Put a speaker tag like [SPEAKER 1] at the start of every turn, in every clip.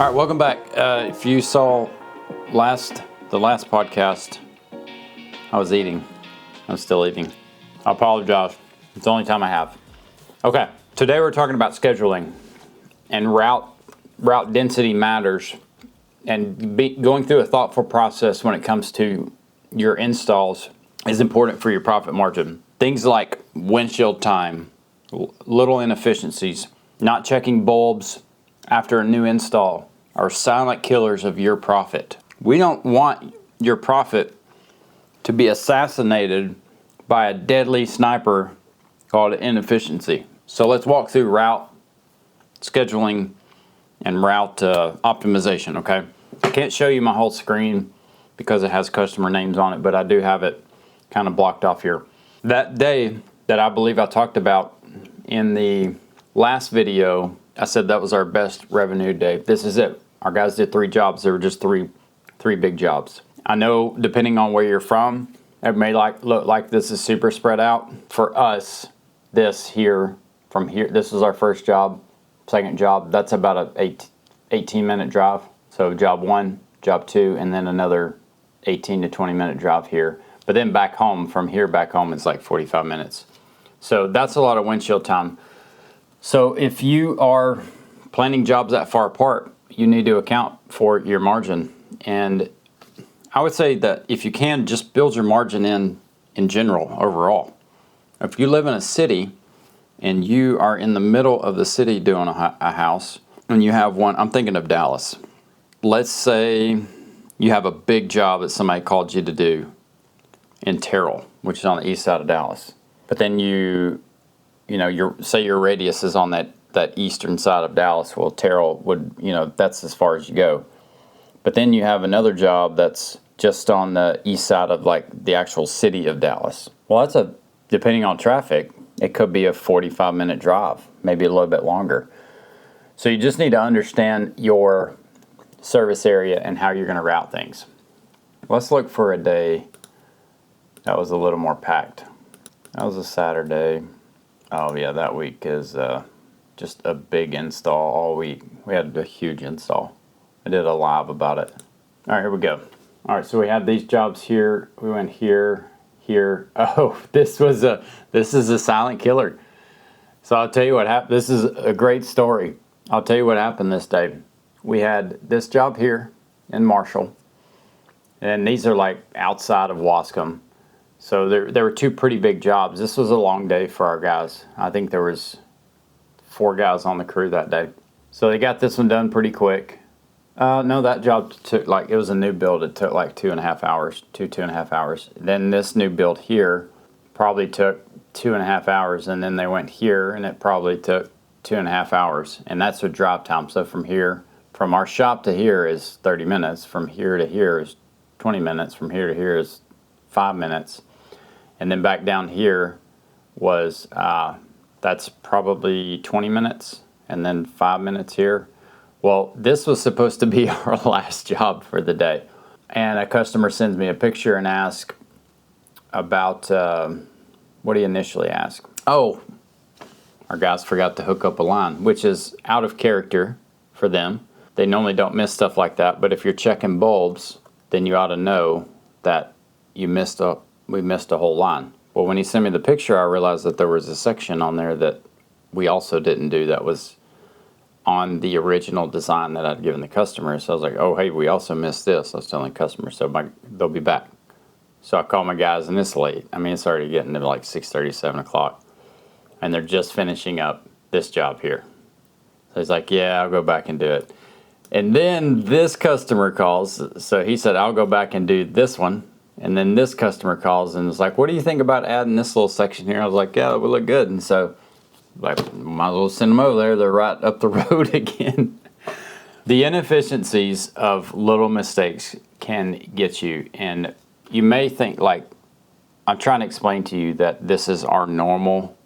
[SPEAKER 1] All right, welcome back. If you saw the last podcast, I was eating. I'm still eating. I apologize. It's the only time I have. Okay, today we're talking about scheduling and route density matters, and going through a thoughtful process when it comes to your installs is important for your profit margin. Things like windshield time, little inefficiencies, not checking bulbs after a new install are silent killers of your profit. We don't want your profit to be assassinated by a deadly sniper called inefficiency. So let's walk through route scheduling and route optimization, okay? I can't show you my whole screen because it has customer names on it, but I do have it kind of blocked off here. That day that I believe I talked about in the last video, I said that was our best revenue day. This is it. Our guys did 3 jobs. There were just three big jobs. I know depending on where you're from, it may look like this is super spread out. For us, this here, this is our first job, second job. That's about a 18-minute drive. So job 1, job 2, and then another 18 to 20-minute drive here. But then back home, from here back home, it's like 45 minutes. So that's a lot of windshield time. So if you are planning jobs that far apart, you need to account for your margin. And I would say that if you can, just build your margin in general, overall. If you live in a city and you are in the middle of the city doing a house, and you have one, I'm thinking of Dallas. Let's say you have a big job that somebody called you to do in Terrell, which is on the east side of Dallas. But then say your radius is on that eastern side of Dallas. Well, Terrell would, that's as far as you go. But then you have another job that's just on the east side of like the actual city of Dallas. Well, depending on traffic, it could be a 45-minute drive, maybe a little bit longer. So you just need to understand your service area and how you're going to route things. Let's look for a day that was a little more packed. That was a Saturday. Oh yeah, that week is just a big install all week. We had a huge install. I did a live about it. All right, here we go. All right, so we had these jobs here. We went here. Oh, this is a silent killer. So I'll tell you what happened. This is a great story. I'll tell you what happened this day. We had this job here in Marshall, and these are like outside of Wascom. So there were 2 pretty big jobs. This was a long day for our guys. I think there was 4 guys on the crew that day. So they got this one done pretty quick. No, that job took it was a new build. It took like 2.5 hours, 2.5 hours. Then this new build here probably took 2.5 hours. And then they went here and it probably took 2.5 hours. And that's with drive time. So from our shop to here is 30 minutes. From here to here is 20 minutes. From here to here is 5 minutes. And then back down here was, that's probably 20 minutes. And then 5 minutes here. Well, this was supposed to be our last job for the day. And a customer sends me a picture and asks about, what do you initially ask? Oh, our guys forgot to hook up a line, which is out of character for them. They normally don't miss stuff like that. But if you're checking bulbs, then you ought to know that we missed a whole line. Well, when he sent me the picture, I realized that there was a section on there that we also didn't do that was on the original design that I'd given the customer. So I was like, oh, hey, we also missed this. I was telling the customer, so they'll be back. So I called my guys, and it's late. I mean, it's already getting to like 6:30, 7 o'clock. And they're just finishing up this job here. So he's like, yeah, I'll go back and do it. And then this customer calls. So he said, I'll go back and do this one. And then this customer calls and is like, what do you think about adding this little section here? I was like, yeah, that would look good. And so, might as well send them over there. They're right up the road again. The inefficiencies of little mistakes can get you. And you may think, I'm trying to explain to you that this is our normal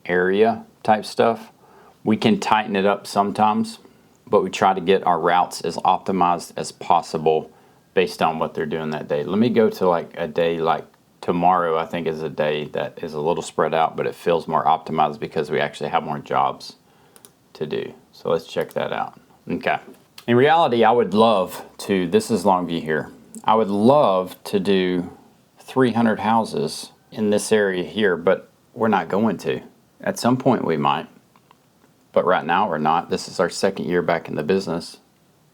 [SPEAKER 1] area type stuff. We can tighten it up sometimes, but we try to get our routes as optimized as possible based on what they're doing that day. Let me go to a day like tomorrow. I think is a day that is a little spread out, but it feels more optimized because we actually have more jobs to do. So let's check that out. Okay. In reality, I would love to, this is Longview here, I would love to do 300 houses in this area here, but we're not going to. At some point we might, but right now we're not. This is our second year back in the business.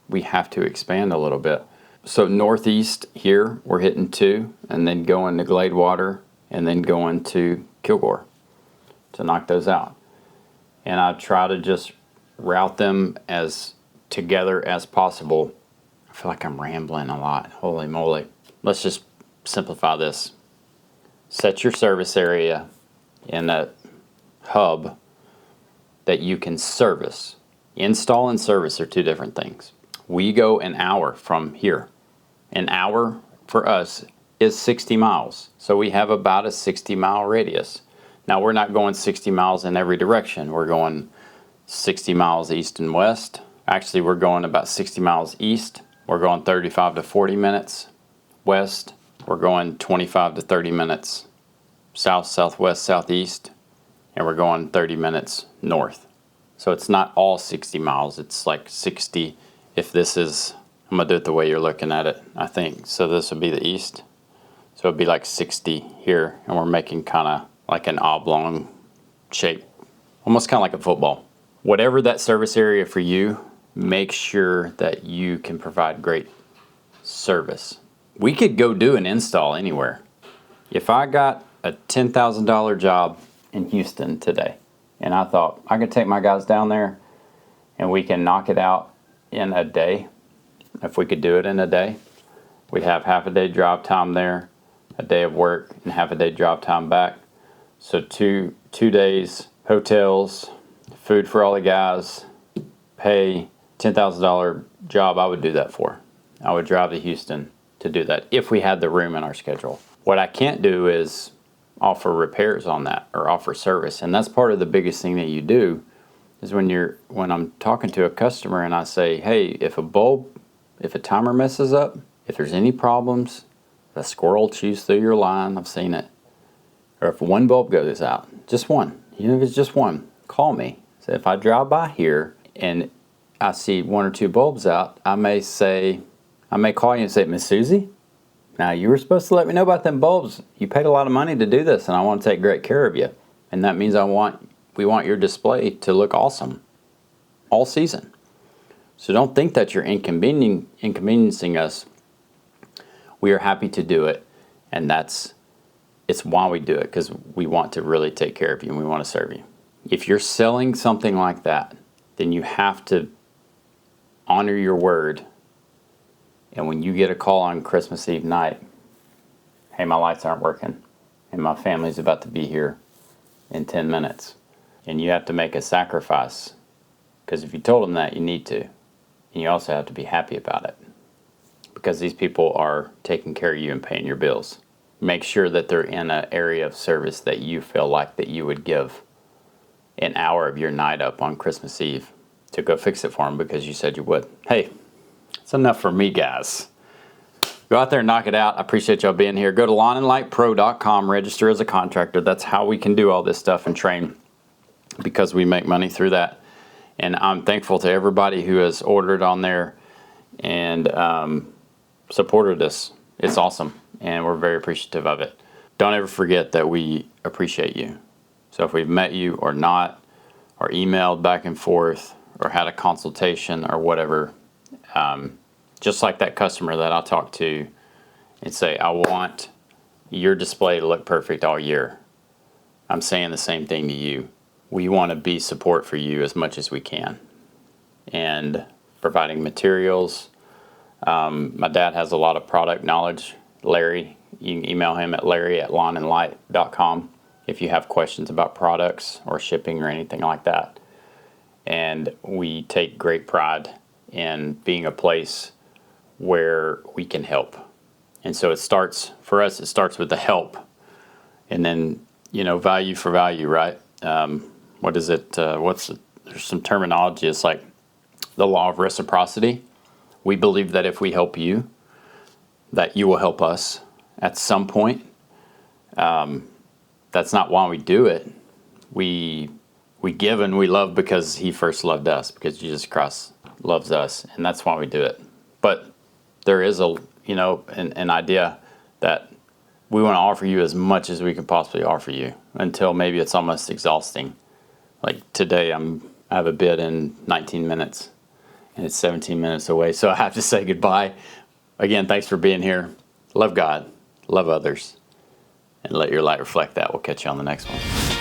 [SPEAKER 1] We have to expand a little bit. So northeast here, we're hitting 2, and then going to Gladewater, and then going to Kilgore to knock those out. And I try to just route them as together as possible. I feel like I'm rambling a lot. Holy moly. Let's just simplify this. Set your service area in a hub that you can service. Install and service are 2 different things. We go an hour from here. An hour for us is 60 miles. So we have about a 60-mile radius. Now we're not going 60 miles in every direction. We're going 60 miles east and west. Actually, we're going about 60 miles east. We're going 35 to 40 minutes west. We're going 25 to 30 minutes south, southwest, southeast. And we're going 30 minutes north. So it's not all 60 miles. It's like 60 if this is, I'm going to do it the way you're looking at it, I think. So this would be the east. So it'd be like 60 here. And we're making kind of like an oblong shape, almost kind of like a football. Whatever that service area for you, make sure that you can provide great service. We could go do an install anywhere. If I got a $10,000 job in Houston today, and I thought I could take my guys down there and we can knock it out in a day. If we could do it in a day, we'd have half a day drive time there, a day of work, and half a day drive time back. So two days, hotels, food for all the guys, pay, $10,000 job I would do that for. I would drive to Houston to do that if we had the room in our schedule. What I can't do is offer repairs on that or offer service. And that's part of the biggest thing that you do is when I'm talking to a customer and I say, hey, if a timer messes up, if there's any problems, if a squirrel chews through your line, I've seen it, or if one bulb goes out, just one, even if it's just one, call me. So if I drive by here and I see 1 or 2 bulbs out, I may call you and say, Miss Susie, now you were supposed to let me know about them bulbs. You paid a lot of money to do this and I want to take great care of you. And that means we want your display to look awesome all season. So don't think that you're inconveniencing us. We are happy to do it, and it's why we do it, because we want to really take care of you and we want to serve you. If you're selling something like that, then you have to honor your word. And when you get a call on Christmas Eve night, hey, my lights aren't working and my family's about to be here in 10 minutes, and you have to make a sacrifice, because if you told them that, you need to. And you also have to be happy about it, because these people are taking care of you and paying your bills. Make sure that they're in an area of service that you feel like that you would give an hour of your night up on Christmas Eve to go fix it for them because you said you would. Hey, it's enough for me, guys. Go out there and knock it out. I appreciate y'all being here. Go to lawnandlightpro.com, register as a contractor. That's how we can do all this stuff and train, because we make money through that. And I'm thankful to everybody who has ordered on there and supported us. It's awesome, and we're very appreciative of it. Don't ever forget that we appreciate you. So if we've met you or not, or emailed back and forth, or had a consultation or whatever, just like that customer that I talked to and say, I want your display to look perfect all year. I'm saying the same thing to you. We want to be support for you as much as we can, and providing materials. My dad has a lot of product knowledge. Larry, you can email him at larry@lawnandlight.com if you have questions about products or shipping or anything like that. And we take great pride in being a place where we can help. And so for us, it starts with the help, and then, value for value, right? What is it? There's some terminology. It's like the law of reciprocity. We believe that if we help you, that you will help us at some point. That's not why we do it. We give and we love because he first loved us, because Jesus Christ loves us, and that's why we do it. But there is an idea that we want to offer you as much as we can possibly offer you until maybe it's almost exhausting. Like today, I have a bid in 19 minutes, and it's 17 minutes away, so I have to say goodbye. Again, thanks for being here. Love God, love others, and let your light reflect that. We'll catch you on the next one.